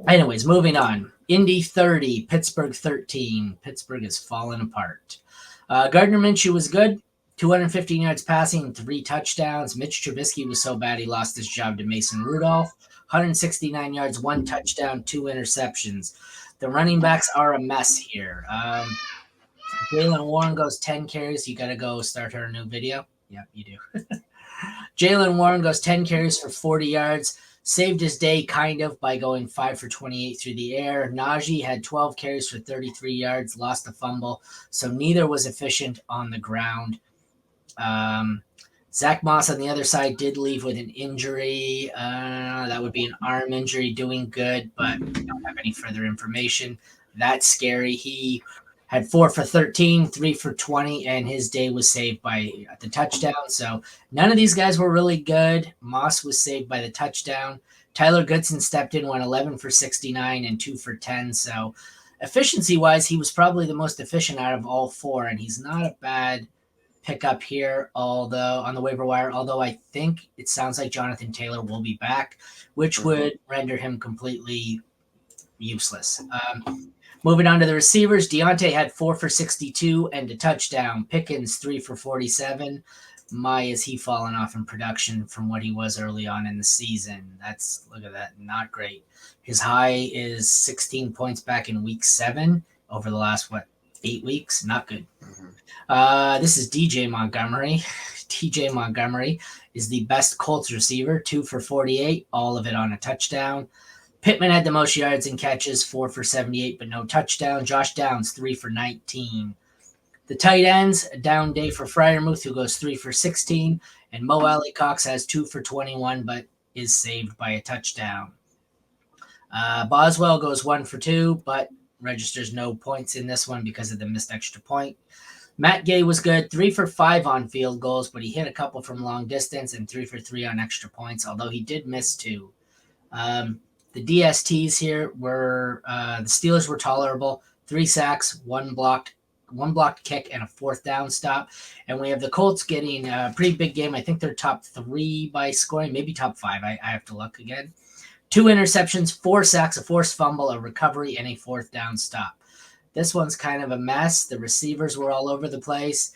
Anyways, moving on. Indy 30, Pittsburgh 13. Pittsburgh is falling apart. Gardner Minshew was good. 215 yards passing, 3 touchdowns. Mitch Trubisky was so bad he lost his job to Mason Rudolph. 169 yards, 1 touchdown, 2 interceptions. The running backs are a mess here. Jalen Warren goes 10 carries. You got to go start her new video. Yep, you do. Jalen Warren goes 10 carries for 40 yards. Saved his day kind of by going 5 for 28 through the air. Najee had 12 carries for 33 yards, lost a fumble. So neither was efficient on the ground. Zach Moss on the other side did leave with an injury. That would be an arm injury, doing good, but we don't have any further information. That's scary. He had 4 for 13, 3 for 20, and his day was saved by the touchdown. So none of these guys were really good. Moss was saved by the touchdown. Tyler Goodson stepped in, went 11 for 69 and 2 for 10. So efficiency-wise, he was probably the most efficient out of all 4, and he's not a bad pick up here, although on the waiver wire, although I think it sounds like Jonathan Taylor will be back, which would render him completely useless. Moving on to the receivers, Deontay had 4 for 62 and a touchdown. Pickens 3 for 47. My, is he fallen off in production from what he was early on in the season. Look at that, not great. His high is 16 points back in week 7 over the last, 8 weeks? Not good. This is DJ Montgomery. TJ Montgomery is the best Colts receiver, 2 for 48, all of it on a touchdown. Pittman had the most yards and catches, 4 for 78, but no touchdown. Josh Downs, 3 for 19. The tight ends, a down day for Freiermuth, who goes 3 for 16, and Mo Alley Cox has 2 for 21, but is saved by a touchdown. Boswell goes 1 for 2, but registers no points in this one because of the missed extra point. Matt Gay was good, 3 for 5 on field goals, but he hit a couple from long distance and 3 for 3 on extra points, although he did miss 2. The DSTs here were the Steelers were tolerable, 3 sacks, one blocked kick, and a 4th down stop. And we have the Colts getting a pretty big game. I think they're top 3 by scoring, maybe top 5. I have to look again. 2 interceptions, 4 sacks, a forced fumble, a recovery, and a 4th down stop. This one's kind of a mess. The receivers were all over the place.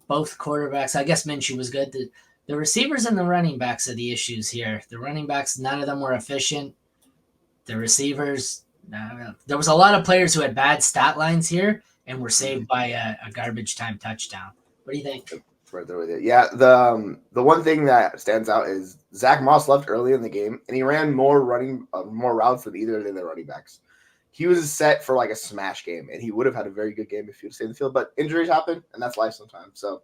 Both quarterbacks, I guess Minshew was good. The receivers and the running backs are the issues here. The running backs, none of them were efficient. The receivers, there was a lot of players who had bad stat lines here and were saved by a garbage time touchdown. What do you think? Right there with it. Yeah, the one thing that stands out is Zach Moss left early in the game, and he ran more routes than either of the running backs. He was set for like a smash game, and he would have had a very good game if he would stay in the field. But injuries happen, and that's life sometimes. So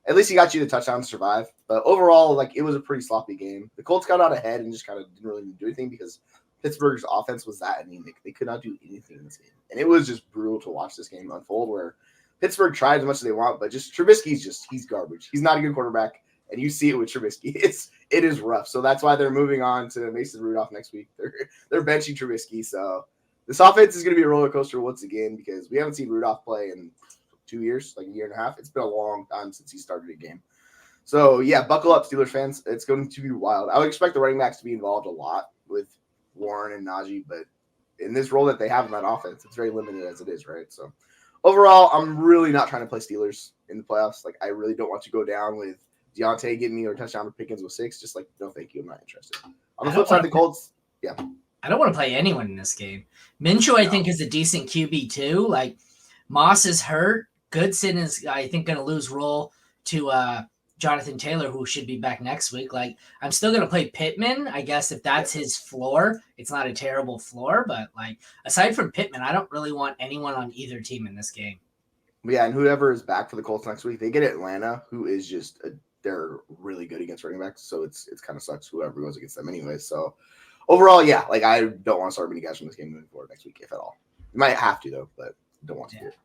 at least he got you the touchdown to survive. But overall, it was a pretty sloppy game. The Colts got out ahead and just kind of didn't really do anything because Pittsburgh's offense was that anemic. They could not do anything in this game. And it was just brutal to watch this game unfold where Pittsburgh tried as much as they want, but just Trubisky's he's garbage. He's not a good quarterback, and you see it with Trubisky. It is rough. So that's why they're moving on to Mason Rudolph next week. They're benching Trubisky. So this offense is going to be a roller coaster once again because we haven't seen Rudolph play in 2 years, like a year and a half. It's been a long time since he started a game. So, yeah, buckle up, Steelers fans. It's going to be wild. I would expect the running backs to be involved a lot with Warren and Najee, but in this role that they have in that offense, it's very limited as it is, right? So, overall, I'm really not trying to play Steelers in the playoffs. I really don't want to go down with Deontay getting me or touchdown with Pickens with 6. Just no, thank you. I'm not interested. On the flip side, the Colts, yeah. I don't want to play anyone in this game. Minshew, I think, is a decent QB too. Moss is hurt. Goodson is, I think, going to lose role to Jonathan Taylor, who should be back next week. I'm still going to play Pittman, I guess, if that's his floor. It's not a terrible floor, but aside from Pittman, I don't really want anyone on either team in this game. Yeah, and whoever is back for the Colts next week, they get Atlanta, who is just they're really good against running backs. So it's kind of sucks whoever goes against them anyway. So overall, yeah, I don't want to start many guys from this game moving forward next week, if at all. You might have to though, but don't want to do it.